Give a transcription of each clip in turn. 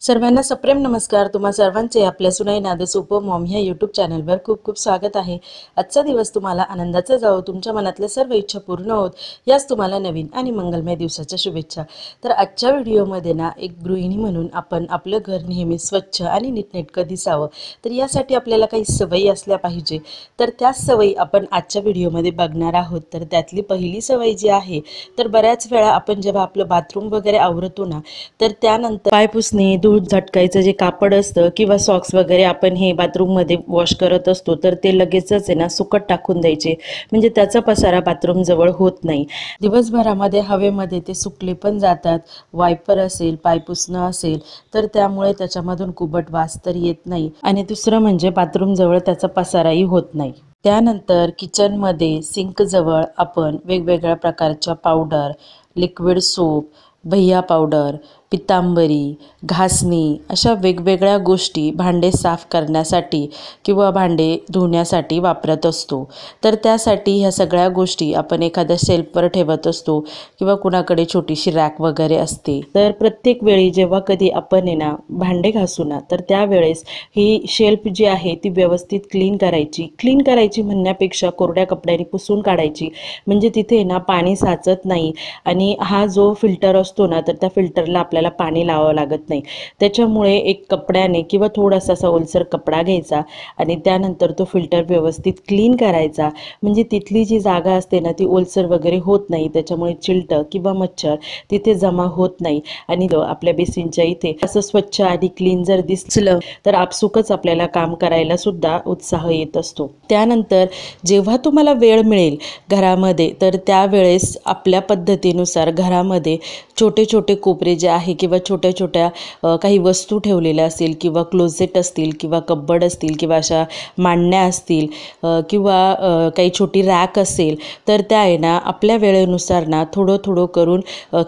सर्वांना सप्रेम नमस्कार। तुम्हा सर्वांचे आपल्या सुनाई नादस उपमॉम ह्या यूट्यूब चॅनलवर खूप खूप स्वागत आहे। आजचा दिवस तुम्हाला आनंदाचा जावो, तुमच्या मनातल्या सर्व इच्छा पूर्ण होत याच तुम्हाला नवीन आणि मंगलमय दिवसाच्या शुभेच्छा। तर आजच्या व्हिडिओमध्ये ना एक गृहिणी म्हणून आपण आपलं घर नेहमी स्वच्छ आणि नीटनेटकं दिसावं, तर यासाठी आपल्याला काही सवयी असल्या पाहिजे। तर त्याच सवयी आपण आजच्या व्हिडिओमध्ये बघणार आहोत। तर त्यातली पहिली सवय जी आहे, तर बऱ्याच वेळा आपण जेव्हा आपलं बाथरूम वगैरे आवरतो ना, तर त्यानंतर पाय पुसणे, धूळ झटकायचं जे कापड असतं किंवा सॉक्स वगैरे आपण हे बाथरूम मध्ये वॉश करत असतो, तर ते लगेचच आहे ना सुकत टाकून द्यायचे, म्हणजे त्याचा पसारा बाथरूम जवळ होत नाही। दिवसभरामध्ये हवेमध्ये ते सुकले पण जातात। वायपर असेल, पाय पुसणं असेल, तर त्यामुळे त्याच्यामधून कुबट वास तर येत नाही आणि दुसरं म्हणजे बाथरूम जवळ त्याचा पसाराही होत नाही। त्यानंतर किचनमध्ये सिंक जवळ आपण वेगवेगळ्या प्रकारच्या पावडर, लिक्विड सोप, भैया पावडर, पितांबरी, घासणी अशा वेगवेगळ्या गोष्टी भांडे साफ करण्यासाठी किंवा भांडे धुण्यासाठी वापरत असतो। तर त्यासाठी ह्या सगळ्या गोष्टी आपण एखाद्या शेल्फवर ठेवत असतो किंवा कुणाकडे छोटीशी रॅक वगैरे असते। तर प्रत्येक वेळी जेव्हा कधी आपण आहे ना भांडे घासू ना, तर त्यावेळेस ही शेल्फ जी आहे ती व्यवस्थित क्लीन करायची म्हणण्यापेक्षा कोरड्या कपड्याने पुसून काढायची, म्हणजे तिथे ना पाणी साचत नाही आणि हा जो फिल्टर असतो ना, तर त्या फिल्टरला आपल्याला पाणी लावावं लागत नाही। त्याच्यामुळे एक कपड्याने किंवा थोडासा असा ओलसर कपडा घ्यायचा आणि त्यानंतर तो फिल्टर व्यवस्थित क्लीन करायचा, म्हणजे तिथली जी जागा असते ना ती ओलसर वगैरे होत नाही, त्याच्यामुळे चिलटं किंवा मच्छर तिथे जमा होत नाही आणि आपल्या बेसिनच्या इथे असं स्वच्छ आणि क्लीन जर दिसलं तर आपसुकच आपल्याला काम करायला सुद्धा उत्साह येत असतो। त्यानंतर जेव्हा तुम्हाला वेळ मिळेल घरामध्ये, तर त्यावेळेस आपल्या पद्धतीनुसार घरामध्ये छोटे छोटे कोपरे जे आहे किंवा छोट्या छोट्या काही वस्तू ठेवलेल्या असतील किंवा क्लोजेट असतील किंवा कप्बर्ड असतील किंवा अशा मांडण्या असतील किंवा काही छोटी रॅक असेल, तर त्या आहे ना आपल्या वेळेनुसार ना थोडं थोडं करून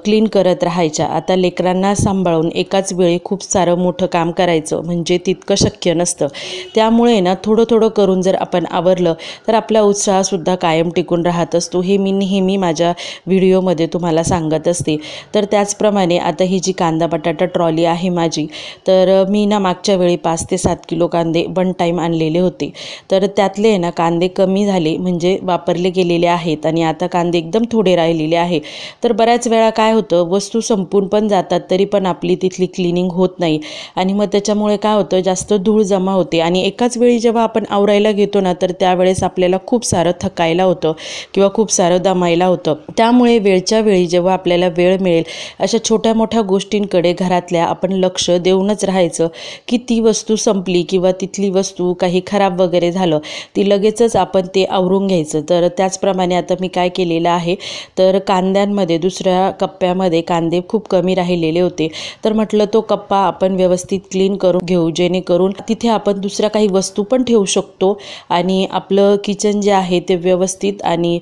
क्लीन करत राहायच्या। आता लेकरांना सांभाळून एकाच वेळी खूप सारं मोठं काम करायचं म्हणजे तितकं शक्य नसतं, त्यामुळे ना थोडं थोडं करून जर आपण आवरलं तर आपला उत्साहसुद्धा कायम टिकून राहत असतो। हे मी नेहमी माझ्या व्हिडिओमध्ये तुम्हाला सांगत असते। तर त्याचप्रमाणे आता ही जी कांदा बटाटा ट्रॉली आहे माझी, तर मी ना मागच्या वेळी 5 ते 7 किलो कांदे वन टाईम आणलेले होते, तर त्यातले ना कांदे कमी झाले, म्हणजे वापरले गेलेले आहेत आणि आता कांदे एकदम थोडे राहिलेले आहे। तर बऱ्याच वेळा काय होतं, वस्तू संपून पण जातात तरी पण आपली तिथली क्लिनिंग होत नाही आणि मग त्याच्यामुळे काय होतं, जास्त धूळ जमा होते आणि एकाच वेळी जेव्हा आपण आवरायला घेतो ना, तर त्यावेळेस आपल्याला खूप सारं थकायला होतं किंवा खूप सारं दमायला होतं। त्यामुळे वेळच्या वेळी जेव्हा आपल्याला वेळ मिळेल अशा छोट्या मोठ्या गोष्टींकडे घरातल्या आपण लक्ष देऊनच राहायचं, की ती वस्तू संपली किंवा तिथली वस्तू काही खराब वगैरे झालं ती लगेचच आपण ते आवरून घ्यायचं। तर त्याचप्रमाणे आता मी काय केलेलं आहे, तर कांद्यांमध्ये दुसऱ्या कप्प्यामध्ये कांदे खूप कमी राहिलेले होते, तर म्हटलं तो कप्पा आपण व्यवस्थित क्लीन करून घेऊ, जेणेकरून तिथे आपण दुसऱ्या काही वस्तू पण ठेवू शकतो आणि आपलं किचन जे आहे ते व्यवस्थित आणि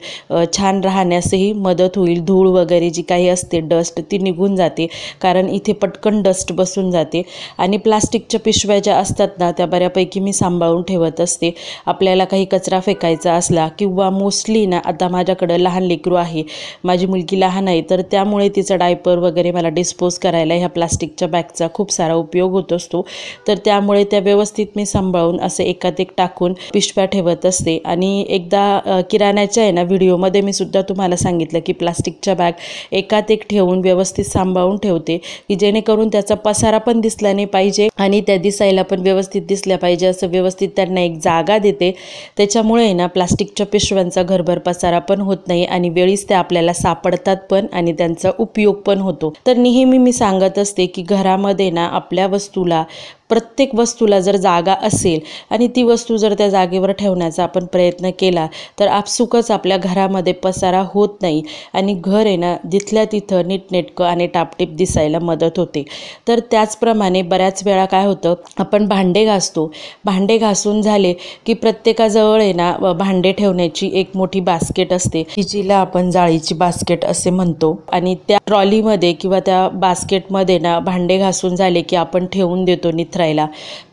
छान राहण्यासही मदत होईल। धूळ वगैरे जी काही असते, डस्ट, ती निघून जाते, कारण इथे पटकन डस्ट बसून जाते आणि प्लास्टिकच्या पिशव्या ज्या असतात ना, त्या बऱ्यापैकी मी सांभाळून ठेवत असते। आपल्याला काही कचरा फेकायचा असला किंवा मोस्टली ना, आता माझ्याकडं लहान लेकरू आहे, माझी मुलगी लहान आहे, तर त्यामुळे तिचा डायपर वगैरे मला डिस्पोज करायला ह्या प्लास्टिकच्या बॅगचा खूप सारा उपयोग होत असतो। तर त्यामुळे त्या व्यवस्थित मी सांभाळून असे एकात एक टाकून पिशव्या ठेवत असते। आणि एकदा किराण्याच्या आहे ना व्हिडिओमध्ये मी सुद्धा तुम्हाला सांगितलं की प्लास्टिकच्या बॅग एकात एक ठेवून व्यवस्थित सांभाळून ठेवते, की जेणेकरून त्याचा पसारा पण दिसला नाही पाहिजे आणि त्या दिसायला पण व्यवस्थित दिसल्या पाहिजे, असं व्यवस्थित त्यांना एक जागा देते। त्याच्यामुळे ना प्लास्टिकच्या पिशव्यांचा घरभर पसारा पण होत नाही आणि वेळीच त्या आपल्याला सापडतात पण आणि त्यांचा उपयोग पण होतो। तर नेहमी मी सांगत असते की घरामध्ये ना आपल्या वस्तूला, प्रत्येक वस्तूला जर जागा असेल आणि ती वस्तू जर त्या जागेवर ठेवण्याचा आपण प्रयत्न केला, तर आपसुकच आपल्या घरामध्ये पसारा होत नाही आणि घर आहे ना जिथल्या तिथं नीटनेटकं आणि टापटीप दिसायला मदत होते। तर त्याचप्रमाणे बऱ्याच वेळा काय होतं, आपण भांडे घासतो, भांडे घासून झाले की प्रत्येकाजवळ आहे ना भांडे ठेवण्याची एक मोठी बास्केट असते, की जिला आपण जाळीची बास्केट असे म्हणतो, आणि त्या ट्रॉलीमध्ये किंवा त्या बास्केटमध्ये ना भांडे घासून झाले की आपण ठेवून देतो निथरायला।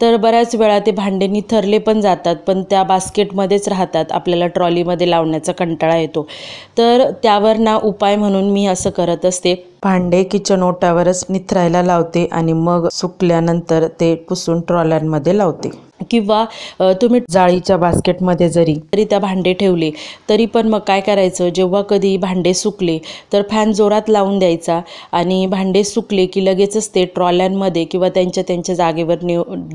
तर बऱ्याच वेळा ते भांडे निथरले पण जातात, पण त्या बास्केटमध्येच राहतात, आपल्याला ट्रॉलीमध्ये लावण्याचा कंटाळा येतो। तर त्यावर ना उपाय म्हणून मी असं करत असते, भांडे किचन ओट्यावरच निथरायला लावते आणि मग सुकल्यानंतर ते पुसून ट्रॉलरमध्ये लावते। किंवा तुम्ही जाळीच्या बास्केटमध्ये जरी त्या भांडे ठेवले तरी पण मग काय करायचं, जेव्हा कधी भांडे सुकले तर फॅन जोरात लावून द्यायचा आणि भांडे सुकले की लगेचच ते ट्रॉल्यांमध्ये किंवा त्यांच्या जागेवर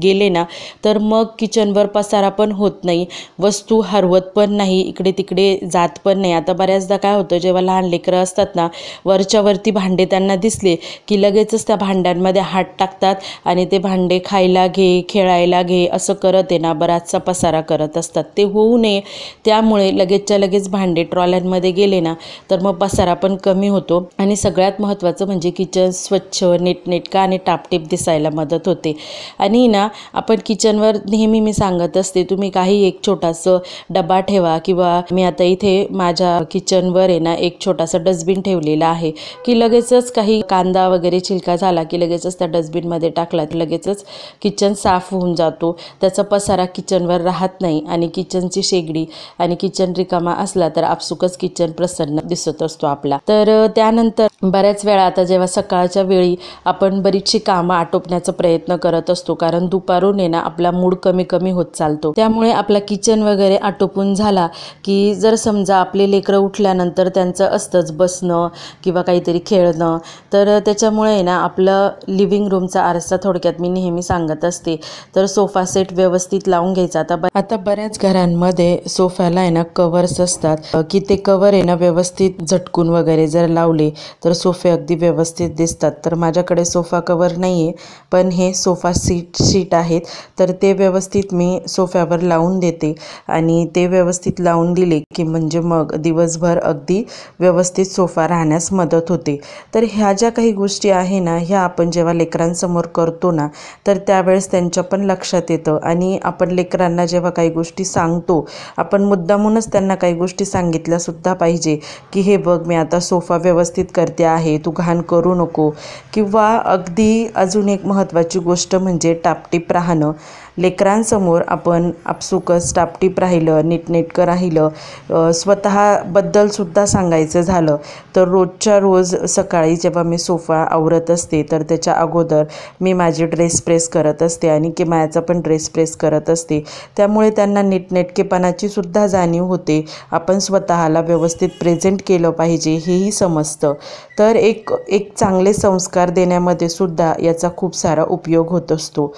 गेले ना तर मग किचनवर पसारा पण होत नाही, वस्तू हरवत पण नाही, इकडे तिकडे जात पण नाही। आता बऱ्याचदा काय होतं, जेव्हा लहान लेकरं असतात ना, वरच्यावरती भांडे त्यांना दिसले की लगेचच त्या भांड्यांमध्ये हात टाकतात आणि ते भांडे खायला घे, खेळायला घे असं करत आहे ना बराचसा पसारा करत असतात। ते होऊ नये त्यामुळे लगेचच्या लगेच भांडे ट्रॉल्यांमध्ये गेले ना तर मग पसारा पण कमी होतो आणि सगळ्यात महत्त्वाचं म्हणजे किचन स्वच्छ, नीटनेटकं आणि टापटीप दिसायला मदत होते। आणि ना आपण किचनवर नेहमी मी सांगत असते, तुम्ही काही एक छोटासं डबा ठेवा किंवा मी आता इथे माझ्या किचनवर आहे ना एक छोटासा डस्टबिन ठेवलेला आहे की लगेचच काही कांदा वगैरे छिलका झाला की लगेचच त्या डस्टबिनमध्ये टाकला की लगेचच किचन साफ होऊन जातो, त्याचा पसारा किचनवर राहत नाही आणि किचनची शेगडी आणि किचन रिकामा असला तर आपसुकच किचन प्रसन्न दिसत असतो आपला। तर त्यानंतर बऱ्याच वेळा आता जेव्हा सकाळच्या वेळी आपण बरीचशी कामं आटोपण्याचा प्रयत्न करत असतो, कारण दुपारून आहे ना आपला मूड कमी कमी होत चालतो, त्यामुळे आपला किचन वगैरे आटोपून झाला की जर समजा आपले लेकरं उठल्यानंतर त्यांचं असतंच बसणं किंवा काहीतरी खेळणं, तर त्याच्यामुळे ना आपलं लिव्हिंग रूमचा आरसा थोडक्यात मी नेहमी सांगत असते तर सोफा सेट व्यवस्थित लावून घ्यायचा। आता बऱ्याच घरांमध्ये सोफ्याला आहे ना कवर्स असतात की ते कवर आहे ना व्यवस्थित झटकून वगैरे जर लावले तर सोफे अगदी व्यवस्थित दिसतात। तर माझ्याकडे सोफा कवर नाही आहे पण हे सोफा शीट आहेत, तर ते व्यवस्थित मी सोफ्यावर लावून देते आणि ते व्यवस्थित लावून दिले की म्हणजे मग दिवसभर अगदी व्यवस्थित सोफा राहण्यास मदत होते। तर ह्या ज्या काही गोष्टी आहे ना ह्या आपण जेव्हा लेकरांसमोर करतो ना तर त्यावेळेस त्यांच्या पण लक्षात येतं आणि आपण लेकरांना जेव्हा काही गोष्टी सांगतो, आपण मुद्दामूनच त्यांना काही गोष्टी सांगितल्या सुद्धा पाहिजे की हे बघ मी आता सोफा व्यवस्थित करते आहे, तू घाण करू नको। किंवा अगदी अजून एक महत्त्वाची गोष्ट म्हणजे टापटीप राहणं। लेकरांसमोर आपण आपसुकच टापटीप राहिलं, नीटनेटकं राहिलं, स्वतःबद्दल सुद्धा सांगायचं झालं तर रोजच्या रोज सकाळी जेव्हा मी सोफा आवरत असते तर त्याच्या अगोदर मी माझी ड्रेस प्रेस करत असते आणि किमयाचा पण ड्रेस प्रेस करत असते, त्यामुळे त्यांना नीटनेटकेपणाची सुद्धा जाणीव होते, आपण स्वतःला व्यवस्थित प्रेझेंट केलं पाहिजे हेही समजतं। तर एक चांगले संस्कार देण्यामध्ये सुद्धा याचा खूप सारा उपयोग होत असतो।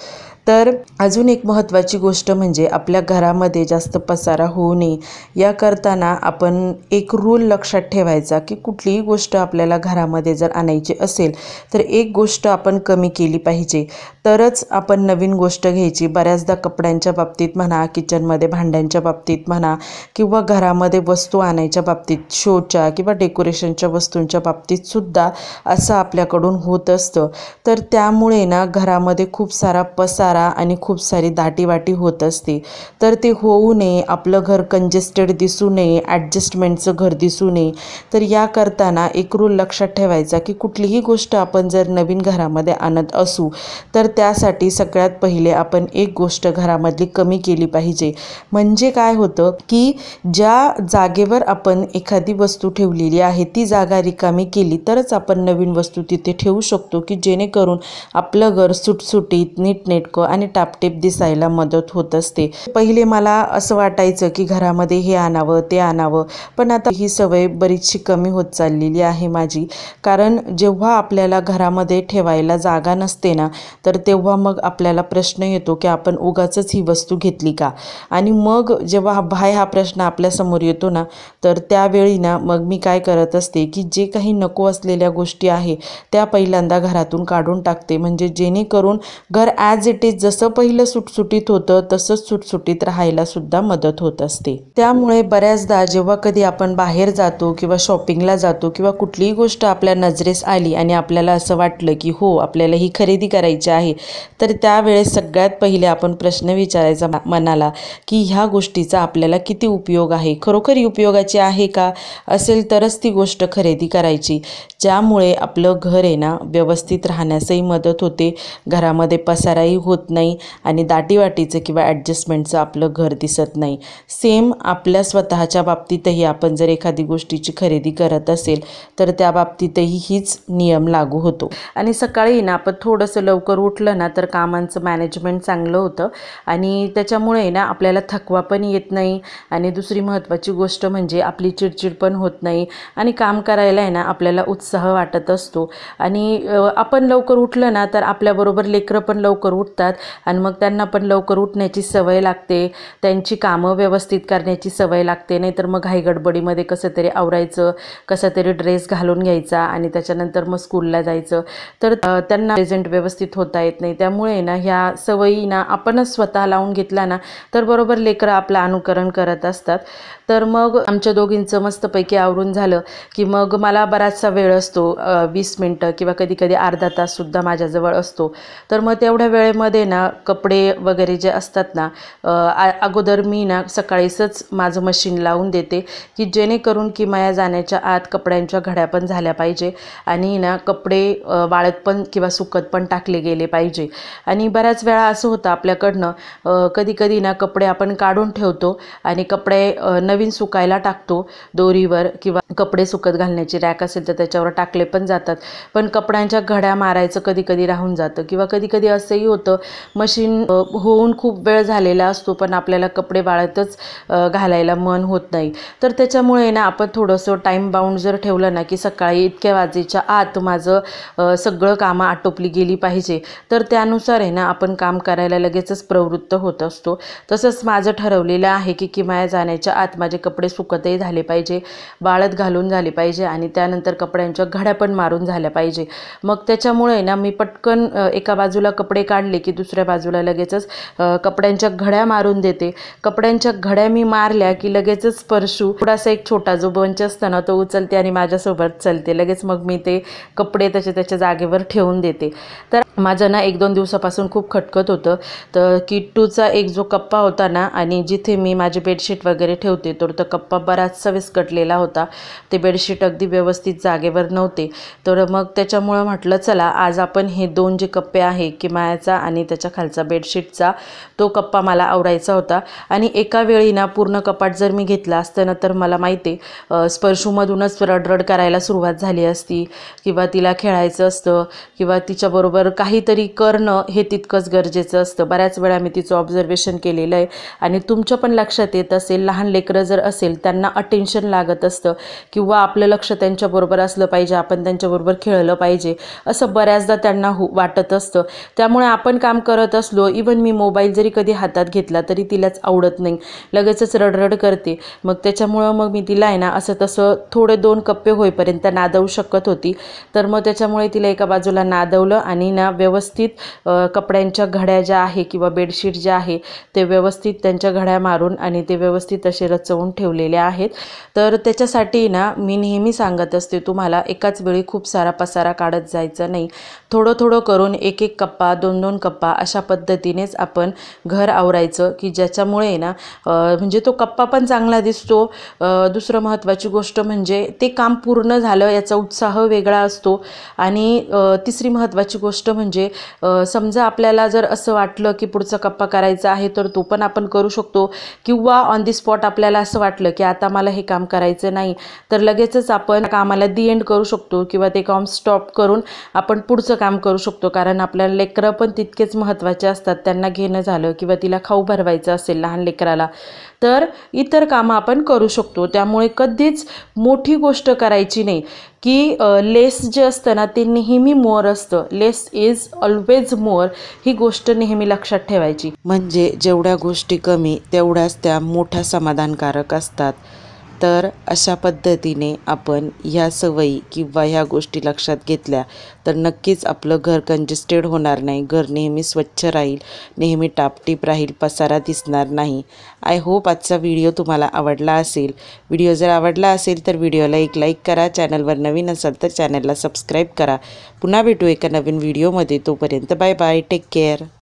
तर अजून एक महत्त्वाची गोष्ट म्हणजे आपल्या घरामध्ये जास्त पसारा होऊ नये या करताना आपण एक रूल लक्षात ठेवायचा की कुठलीही गोष्ट आपल्याला घरामध्ये जर आणायची असेल तर एक गोष्ट आपण कमी केली पाहिजे तरच आपण नवीन गोष्ट घ्यायची। बऱ्याचदा कपड्यांच्या बाबतीत म्हणा, किचनमध्ये भांड्यांच्या बाबतीत म्हणा किंवा घरामध्ये वस्तू आणायच्या बाबतीत, शोच्या किंवा डेकोरेशनच्या वस्तूंच्या बाबतीत सुद्धा असं आपल्याकडून होत असतं। तर त्यामुळे ना घरामध्ये खूप सारा पसारा आणि खूप सारी दाटीवाटी होत असते। तर ते होऊ नये, आपलं घर कंजेस्टेड दिसू नये, ॲडजस्टमेंटचं घर दिसू नये, तर या करताना एक रूल लक्षात ठेवायचा की कुठलीही गोष्ट आपण जर नवीन घरामध्ये आणत असू तर त्यासाठी सगळ्यात पहिले आपण एक गोष्ट घरामधली कमी केली पाहिजे। म्हणजे काय होतं की ज्या जागेवर आपण एखादी वस्तू ठेवलेली आहे ती जागा रिकामी केली तरच आपण नवीन वस्तू तिथे ठेवू शकतो की जेणेकरून आपलं घर सुटसुटीत, नीटनेटकं आणि टापटीप दिसायला मदत होत असते। पहिले मला असं वाटायचं की घरामध्ये हे आणावं ते आणावं, पण आता ही सवय बरीचशी कमी होत चाललेली आहे माझी, कारण जेव्हा आपल्याला घरामध्ये ठेवायला जागा नसते ना तर तेव्हा मग आपल्याला प्रश्न येतो की आपण उगाचच ही वस्तू घेतली का, आणि मग जेव्हा हा प्रश्न आपल्यासमोर येतो ना तर त्यावेळी ना मग मी काय करत असते की जे काही नको असलेल्या गोष्टी आहे त्या पहिल्यांदा घरातून काढून टाकते, म्हणजे जेणेकरून घर ॲज इट इज जसं पहिलं सुटसुटीत होतं तसंच सुटसुटीत राहायला सुद्धा मदत होत असते। त्यामुळे बऱ्याचदा जेव्हा कधी आपण बाहेर जातो किंवा शॉपिंगला जातो किंवा कुठलीही गोष्ट आपल्या नजरेस आली आणि आपल्याला असं वाटलं की हो आपल्याला ही खरेदी करायची आहे तर त्यावेळेस सगळ्यात पहिले आपण प्रश्न विचारायचा मनाला की ह्या गोष्टीचा आपल्याला किती उपयोग आहे, खरोखर उपयोगाची आहे का, असेल तरच ती गोष्ट खरेदी करायची, ज्यामुळे आपलं घर आहे ना व्यवस्थित राहण्यासही मदत होते, घरामध्ये पसाराही होत होत नाही आणि दाटीवाटीचं किंवा ॲडजस्टमेंटचं आपलं घर दिसत नाही. सेम आपल्या स्वतःच्या बाबतीतही आपण जर एखादी गोष्टीची खरेदी करत असेल तर त्या बाबतीतही हीच नियम लागू होतो. आणि सकाळी ना आपण थोडंसं लवकर उठलं ना तर कामांचं मॅनेजमेंट चांगलं होतं आणि त्याच्यामुळे ना आपल्याला थकवा पण येत नाही. आणि दुसरी महत्त्वाची गोष्ट म्हणजे आपली चिडचिड पण होत नाही आणि काम करायला आहे ना आपल्याला उत्साह वाटत असतो. आणि आपण लवकर उठलं ना तर आपल्याबरोबर लेकरं पण लवकर उठतात आणि मग त्यांना पण लवकर उठण्याची सवय लागते, त्यांची कामं व्यवस्थित करण्याची सवय लागते. नाहीतर मग घाईगडबडीमध्ये कसं तरी आवरायचं, कसा तरी ड्रेस घालून घ्यायचा आणि त्याच्यानंतर मग स्कूलला जायचं, तर त्यांना प्रेझेंट व्यवस्थित होता येत नाही. त्यामुळे ना ह्या सवयी ना आपणच स्वतः लावून घेतला ना तर बरोबर लेकरं आपलं अनुकरण करत असतात. तर मग आमच्या दोघींचं मस्तपैकी आवरून झालं की मग मला बराचसा वेळ असतो, 20 मिनटं किंवा कधी कधी अर्धा ताससुद्धा माझ्याजवळ असतो. तर मग तेवढ्या वेळेमध्ये ना कपडे वगैरे जे असतात ना अगोदर मी ना सकाळीच माझं मशीन लावून देते की जेणेकरून की माया जाण्याच्या आत कपड्यांच्या घड्या पण झाल्या पाहिजे आणि ना कपडे वाळत पण किंवा सुकत पण टाकले गेले पाहिजे. आणि बऱ्याच वेळा असं होतं आपल्याकडनं कधी कधी ना कपडे आपण काढून ठेवतो आणि कपडे नवीन सुकायला टाकतो दोरीवर किंवा कपडे सुकत घालण्याची रॅक असेल तर त्याच्यावर टाकले पण जातात, पण कपड्यांच्या घड्या मारायचं कधी कधी राहून जातं. किंवा कधी कधी असंही होतं मशीन होऊन खूप वेळ झालेला असतो पण आपल्याला कपडे वाळतच घालायला मन होत नाही. तर त्याच्यामुळे ना आपण थोडंसं टाईम बाउंड जर ठेवलं ना की सकाळी इतक्या वाजेच्या आत माझं सगळं कामं आटोपली गेली पाहिजे तर त्यानुसार आहे ना आपण काम करायला लगेचच प्रवृत्त होत असतो. तसंच माझं ठरवलेलं आहे की किमाया जाण्याच्या आत माझे कपडे सुकतही झाले पाहिजे, वाळत घालून झाले पाहिजे आणि त्यानंतर कपड्यांच्या घड्या पण मारून झाल्या पाहिजे. मग त्याच्यामुळे ना मी पटकन एका बाजूला कपडे काढले की दुसऱ्या बाजूला लगेचच कपड्यांच्या घड्या मारून देते. कपड्यांच्या घड्या मी मारल्या की लगेचच परशू थोडासा एक छोटा जो बंच असतो ना तो उचलते आणि माझ्यासोबत चलते लगेच. मग मी ते कपडे त्याच्या जागेवर ठेवून देते. तर माझं ना 1-2 दिवसापासून खूप खटकत होतं तर किट्टूचा एक जो कप्पा होता ना आणि जिथे मी माझे बेडशीट वगैरे ठेवते तर तो कप्पा बराचसा विस्कटलेला होता, ते बेडशीट अगदी व्यवस्थित जागेवर नव्हते. तर मग त्याच्यामुळं म्हटलं चला आज आपण हे 2 जे कप्पे आहे किमायाचा आणि त्याच्या खालचा बेडशीटचा तो कप्पा मला आवरायचा होता. आणि एका वेळी ना पूर्ण कपाट जर मी घेतला असतं ना तर मला माहिती आहे स्पर्शूमधूनच रडरड करायला सुरुवात झाली असती किंवा तिला खेळायचं असतं किंवा तिच्याबरोबर काहीतरी करणं हे तितकंच गरजेचं असतं. बऱ्याच वेळा मी तिचं ऑब्झर्वेशन केलेलं आहे आणि तुमच्या पण लक्षात येत असेल लहान लेकरं जर असेल त्यांना अटेन्शन लागत असतं किंवा आपलं लक्ष त्यांच्याबरोबर असलं पाहिजे, आपण त्यांच्याबरोबर खेळलं पाहिजे असं बऱ्याचदा त्यांना वाटत असतं. त्यामुळे आपण काम करत असलो इवन मी मोबाईल जरी कधी हातात घेतला तरी तिलाच आवडत नाही, लगेचच रडरड करते. मग त्याच्यामुळं मग मी तिला आहे ना असं तसं थोडे 2 कप्पे होईपर्यंत नादवू शकत होती. तर मग त्याच्यामुळे तिला एका बाजूला नादवलं आणि ना व्यवस्थित कपड्यांच्या घड्या ज्या आहे किंवा बेडशीट ज्या आहे ते व्यवस्थित त्यांच्या घड्या मारून आणि ते व्यवस्थित असे रचवून ठेवलेले आहेत. तर त्याच्यासाठी ना मी नेहमी सांगत असते तुम्हाला एकाच वेळी खूप सारा पसारा काढत जायचं नाही, थोडं थोडं करून 1-1 कप्पा 2-2 कप्पा अशा पद्धतीनेच आपण घर आवरायचं की ज्याच्यामुळे ना म्हणजे तो कप्पा पण चांगला दिसतो. दुसरं महत्त्वाची गोष्ट म्हणजे ते काम पूर्ण झालं याचा उत्साह वेगळा असतो. आणि तिसरी महत्त्वाची गोष्ट म्हणजे समजा आपल्याला जर असं वाटलं की पुढचा कप्पा करायचा आहे तर तो पण आपण करू शकतो किंवा ऑन दी स्पॉट आपल्याला असं वाटलं की आता मला हे काम करायचं नाही तर लगेचच आपण कामाला दी एंड करू शकतो किंवा ते काम स्टॉप करून आपण पुढचं काम करू शकतो. कारण आपल्याला लेकरं पण तितकेच महत्त्वाचे असतात, त्यांना घेणं झालं किंवा तिला खाऊ भरवायचं असेल लहान लेकराला तर इतर कामं आपण करू शकतो. त्यामुळे कधीच मोठी गोष्ट करायची नाही की लेस जे असतं ना ते नेहमी मोर असतं, लेस इज ऑलवेज मोर ही गोष्ट नेहमी लक्षात ठेवायची. म्हणजे जेवढ्या गोष्टी कमी तेवढ्याच त्या मोठ्या समाधानकारक असतात. तर अशा पद्धतीने आपण ह्या सवयी किंवा ह्या गोष्टी लक्षात घेतल्या तर नक्कीच आपलं घर कंजेस्टेड होणार नाही, घर नेहमी स्वच्छ राहील, नेहमी टापटीप राहील, पसारा दिसणार नाही. आय होप आजचा व्हिडिओ तुम्हाला आवडला असेल. व्हिडिओ जर आवडला असेल तर व्हिडिओला एक लाईक करा, चॅनलवर नवीन असाल तर चॅनलला सबस्क्राईब करा. पुन्हा भेटू एका नवीन व्हिडिओमध्ये. तोपर्यंत बाय बाय, टेक केअर.